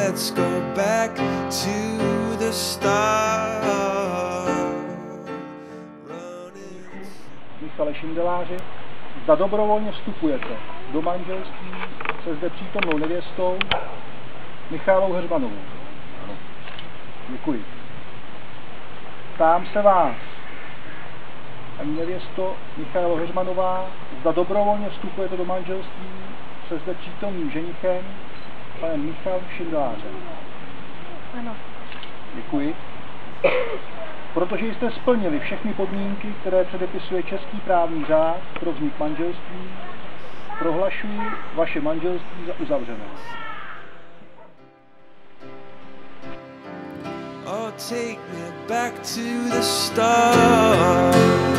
let's go back to the start. Michale Šindeláři, zda dobrovolně vstupujete do manželství se zde přítomnou nevěstou Michailou Heřmanovou. Ano. Děkuji. Ptám se vás, paní nevěsto Michailo Heřmanová, zda dobrovolně vstupujete do manželství se zde přítomným ženichem, panem Michalem Šindelářem. Ano. Děkuji. Protože jste splnili všechny podmínky, které předepisuje český právní řád pro vznik manželství, prohlašuji vaše manželství za uzavřené. Oh, take me back to the start.